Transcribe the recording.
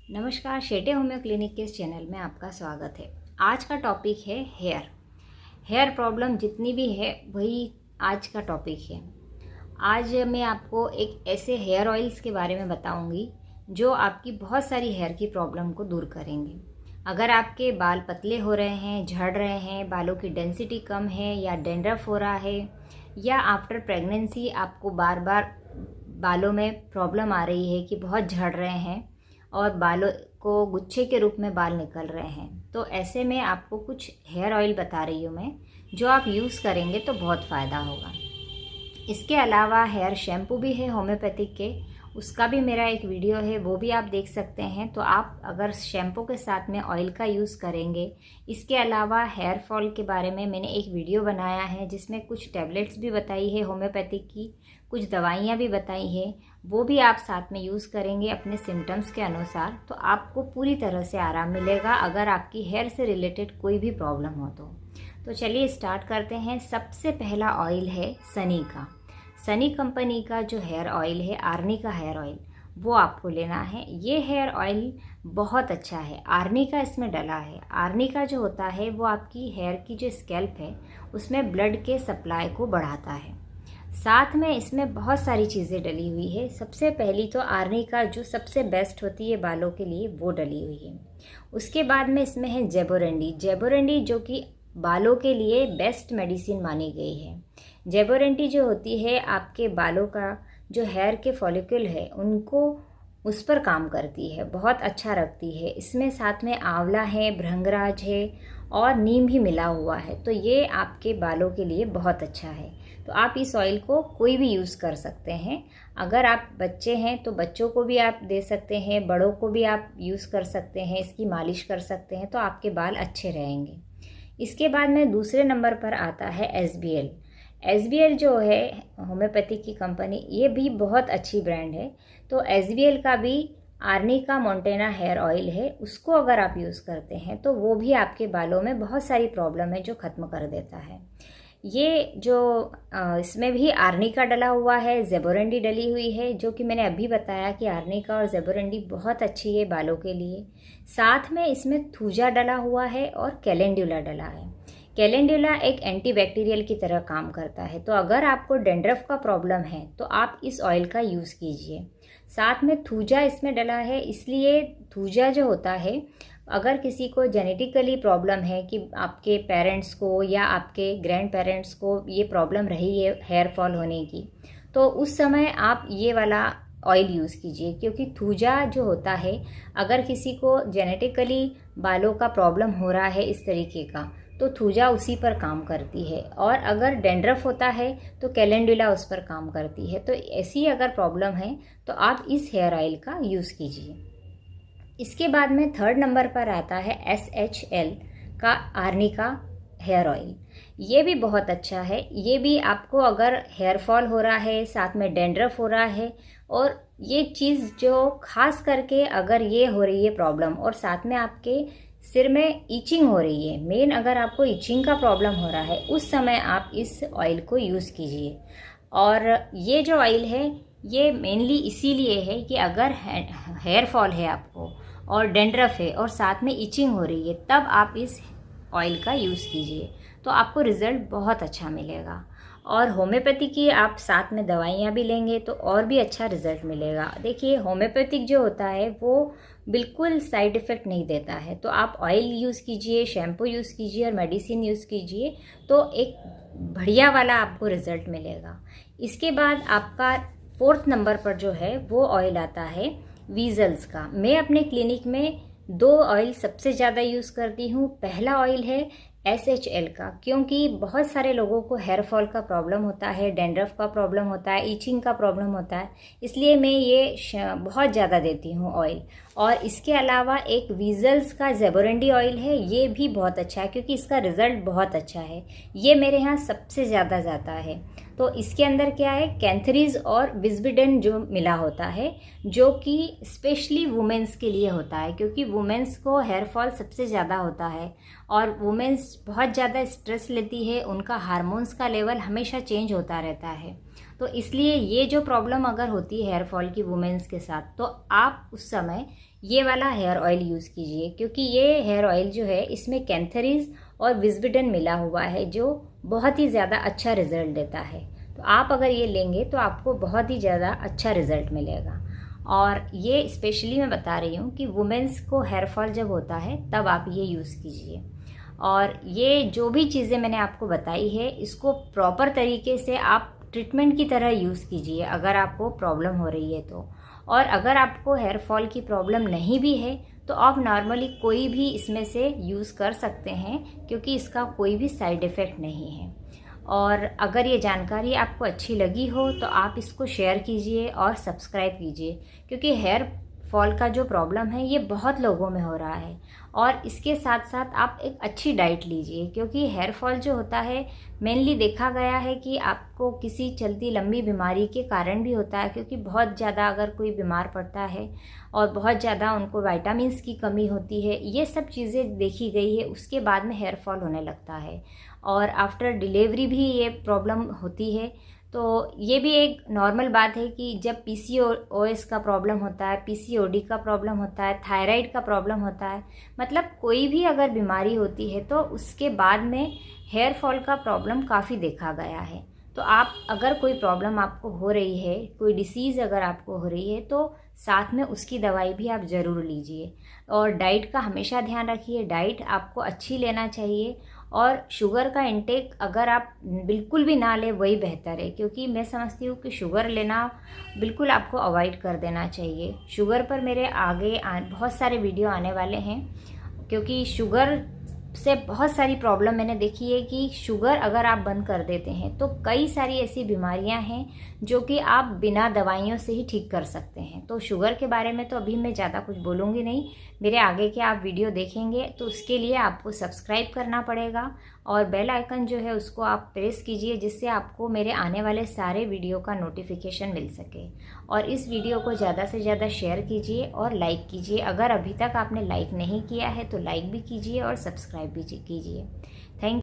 नमस्कार, Shete homeo clinic के इस चैनल में आपका स्वागत है। आज का टॉपिक है हेयर प्रॉब्लम जितनी भी है वही आज का टॉपिक है। आज मैं आपको एक ऐसे हेयर ऑयल्स के बारे में बताऊंगी जो आपकी बहुत सारी हेयर की प्रॉब्लम को दूर करेंगे। अगर आपके बाल पतले हो रहे हैं, झड़ रहे हैं, बालों की डेंसिटी कम है या डैंड्रफ हो रहा है या आफ्टर प्रेगनेंसी आपको बार बार बालों में प्रॉब्लम आ रही है कि बहुत झड़ रहे हैं और बालों को गुच्छे के रूप में बाल निकल रहे हैं, तो ऐसे में आपको कुछ हेयर ऑयल बता रही हूँ मैं जो आप यूज़ करेंगे तो बहुत फ़ायदा होगा। इसके अलावा हेयर शैम्पू भी है होम्योपैथिक के, उसका भी मेरा एक वीडियो है, वो भी आप देख सकते हैं। तो आप अगर शैम्पू के साथ में ऑयल का यूज़ करेंगे। इसके अलावा हेयर फॉल के बारे में मैंने एक वीडियो बनाया है जिसमें कुछ टैबलेट्स भी बताई है होम्योपैथिक की, कुछ दवाइयाँ भी बताई है, वो भी आप साथ में यूज़ करेंगे अपने सिम्टम्स के अनुसार तो आपको पूरी तरह से आराम मिलेगा अगर आपकी हेयर से रिलेटेड कोई भी प्रॉब्लम हो तो चलिए स्टार्ट करते हैं। सबसे पहला ऑयल है सनी का। सनी कंपनी का जो हेयर ऑयल है, आर्नी का हेयर ऑयल, वो आपको लेना है। ये हेयर ऑयल बहुत अच्छा है, आर्नी का इसमें डला है। आर्नी का जो होता है वो आपकी हेयर की जो स्कैल्प है उसमें ब्लड के सप्लाई को बढ़ाता है। साथ में इसमें बहुत सारी चीज़ें डली हुई है। सबसे पहली तो आर्नी का जो सबसे बेस्ट होती है बालों के लिए वो डली हुई है। उसके बाद में इसमें है जेबोरेंडी जो कि बालों के लिए बेस्ट मेडिसिन मानी गई है। जेबोरेंडी जो होती है आपके बालों का जो हेयर के फॉलिकल है उनको उस पर काम करती है, बहुत अच्छा रखती है। इसमें साथ में आंवला है, भृंगराज है और नीम भी मिला हुआ है, तो ये आपके बालों के लिए बहुत अच्छा है। तो आप इस ऑयल को कोई भी यूज़ कर सकते हैं। अगर आप बच्चे हैं तो बच्चों को भी आप दे सकते हैं, बड़ों को भी आप यूज़ कर सकते हैं, इसकी मालिश कर सकते हैं तो आपके बाल अच्छे रहेंगे। इसके बाद में दूसरे नंबर पर आता है एसबीएल जो है होम्योपैथिक की कंपनी, ये भी बहुत अच्छी ब्रांड है। तो एसबीएल का भी आर्नी का मोंटेना हेयर ऑयल है, उसको अगर आप यूज़ करते हैं तो वो भी आपके बालों में बहुत सारी प्रॉब्लम है जो ख़त्म कर देता है। ये जो इसमें भी आर्नी का डला हुआ है, जेबोरेंडी डली हुई है, जो कि मैंने अभी बताया कि आर्नी का और जेबोरेंडी बहुत अच्छी है बालों के लिए। साथ में इसमें थूजा डला हुआ है और कैलेंडुला डला है। कैलेंडुला एक एंटीबैक्टीरियल की तरह काम करता है, तो अगर आपको डेंड्रफ का प्रॉब्लम है तो आप इस ऑयल का यूज़ कीजिए। साथ में थूजा इसमें डला है, इसलिए थूजा जो होता है अगर किसी को जेनेटिकली प्रॉब्लम है कि आपके पेरेंट्स को या आपके ग्रैंड पेरेंट्स को ये प्रॉब्लम रही है हेयर फॉल होने की, तो उस समय आप ये वाला ऑयल यूज़ कीजिए। क्योंकि थूजा जो होता है अगर किसी को जेनेटिकली बालों का प्रॉब्लम हो रहा है इस तरीके का, तो थूजा उसी पर काम करती है। और अगर डेंड्रफ होता है तो कैलेंडुला उस पर काम करती है। तो ऐसी अगर प्रॉब्लम है तो आप इस हेयर ऑयल का यूज़ कीजिए। इसके बाद में थर्ड नंबर पर आता है SHL का आर्नी का हेयर ऑयल। ये भी बहुत अच्छा है। ये भी आपको अगर हेयर फॉल हो रहा है, साथ में डेंड्रफ हो रहा है, और ये चीज़ जो खास करके अगर ये हो रही है प्रॉब्लम और साथ में आपके सिर में ईचिंग हो रही है, मेन अगर आपको ईचिंग का प्रॉब्लम हो रहा है उस समय आप इस ऑयल को यूज़ कीजिए। और ये जो ऑयल है ये मेनली इसीलिए है कि अगर हेयर फॉल है आपको और डेंड्रफ है और साथ में इचिंग हो रही है, तब आप इस ऑयल का यूज़ कीजिए तो आपको रिज़ल्ट बहुत अच्छा मिलेगा। और होम्योपैथी की आप साथ में दवाइयाँ भी लेंगे तो और भी अच्छा रिज़ल्ट मिलेगा। देखिए होम्योपैथिक जो होता है वो बिल्कुल साइड इफ़ेक्ट नहीं देता है, तो आप ऑयल यूज़ कीजिए, शैम्पू यूज़ कीजिए और मेडिसिन यूज़ कीजिए तो एक बढ़िया वाला आपको रिज़ल्ट मिलेगा। इसके बाद आपका फोर्थ नंबर पर जो है वो ऑयल आता है वीजल्स का। मैं अपने क्लिनिक में 2 ऑयल सबसे ज़्यादा यूज़ करती हूँ। पहला ऑयल है SHL का, क्योंकि बहुत सारे लोगों को हेयर फॉल का प्रॉब्लम होता है, डेंड्रफ का प्रॉब्लम होता है, ईचिंग का प्रॉब्लम होता है, इसलिए मैं ये बहुत ज़्यादा देती हूँ ऑयल। और इसके अलावा एक वीजल्स का जेबोरेंडी ऑयल है, ये भी बहुत अच्छा है क्योंकि इसका रिज़ल्ट बहुत अच्छा है। ये मेरे यहाँ सबसे ज़्यादा जाता है। तो इसके अंदर क्या है, कैंथरीज और विस्बिडेन जो मिला होता है, जो कि स्पेशली वुमेंस के लिए होता है, क्योंकि वुमेंस को हेयर फॉल सबसे ज़्यादा होता है और वुमेंस बहुत ज़्यादा स्ट्रेस लेती है, उनका हार्मोन्स का लेवल हमेशा चेंज होता रहता है। तो इसलिए ये जो प्रॉब्लम अगर होती है हेयर फॉल की वुमेन्स के साथ, तो आप उस समय ये वाला हेयर ऑयल यूज़ कीजिए, क्योंकि ये हेयर ऑयल जो है इसमें कैंथरीज और विस्बिडन मिला हुआ है, जो बहुत ही ज़्यादा अच्छा रिजल्ट देता है। तो आप अगर ये लेंगे तो आपको बहुत ही ज़्यादा अच्छा रिजल्ट मिलेगा। और ये स्पेशली मैं बता रही हूँ कि वुमेन्स को हेयर फॉल जब होता है तब आप ये यूज़ कीजिए। और ये जो भी चीज़ें मैंने आपको बताई है, इसको प्रॉपर तरीके से आप ट्रीटमेंट की तरह यूज़ कीजिए अगर आपको प्रॉब्लम हो रही है तो। और अगर आपको हेयर फॉल की प्रॉब्लम नहीं भी है तो आप नॉर्मली कोई भी इसमें से यूज़ कर सकते हैं, क्योंकि इसका कोई भी साइड इफ़ेक्ट नहीं है। और अगर ये जानकारी आपको अच्छी लगी हो तो आप इसको शेयर कीजिए और सब्सक्राइब कीजिए, क्योंकि हेयर फॉल का जो प्रॉब्लम है ये बहुत लोगों में हो रहा है। और इसके साथ साथ आप एक अच्छी डाइट लीजिए, क्योंकि हेयर फॉल जो होता है मेनली देखा गया है कि आपको किसी चलती लंबी बीमारी के कारण भी होता है, क्योंकि बहुत ज़्यादा अगर कोई बीमार पड़ता है और बहुत ज़्यादा उनको विटामिन्स की कमी होती है, ये सब चीज़ें देखी गई है, उसके बाद में हेयर फॉल होने लगता है। और आफ्टर डिलीवरी भी ये प्रॉब्लम होती है। तो ये भी एक नॉर्मल बात है कि जब PCOS का प्रॉब्लम होता है, PCOD का प्रॉब्लम होता है, थायराइड का प्रॉब्लम होता है, मतलब कोई भी अगर बीमारी होती है तो उसके बाद में हेयर फॉल का प्रॉब्लम काफ़ी देखा गया है। तो आप अगर कोई प्रॉब्लम आपको हो रही है, कोई डिसीज़ अगर आपको हो रही है, तो साथ में उसकी दवाई भी आप ज़रूर लीजिए। और डाइट का हमेशा ध्यान रखिए, डाइट आपको अच्छी लेना चाहिए। और शुगर का इंटेक अगर आप बिल्कुल भी ना लें वही बेहतर है, क्योंकि मैं समझती हूँ कि शुगर लेना बिल्कुल आपको अवॉइड कर देना चाहिए। शुगर पर मेरे आगे बहुत सारे वीडियो आने वाले हैं, क्योंकि शुगर से बहुत सारी प्रॉब्लम मैंने देखी है कि शुगर अगर आप बंद कर देते हैं तो कई सारी ऐसी बीमारियां हैं जो कि आप बिना दवाइयों से ही ठीक कर सकते हैं। तो शुगर के बारे में तो अभी मैं ज़्यादा कुछ बोलूँगी नहीं, मेरे आगे के आप वीडियो देखेंगे तो उसके लिए आपको सब्सक्राइब करना पड़ेगा और बेल आइकन जो है उसको आप प्रेस कीजिए, जिससे आपको मेरे आने वाले सारे वीडियो का नोटिफिकेशन मिल सके। और इस वीडियो को ज़्यादा से ज़्यादा शेयर कीजिए और लाइक कीजिए। अगर अभी तक आपने लाइक नहीं किया है तो लाइक भी कीजिए और सब्सक्राइब भी कीजिए। थैंक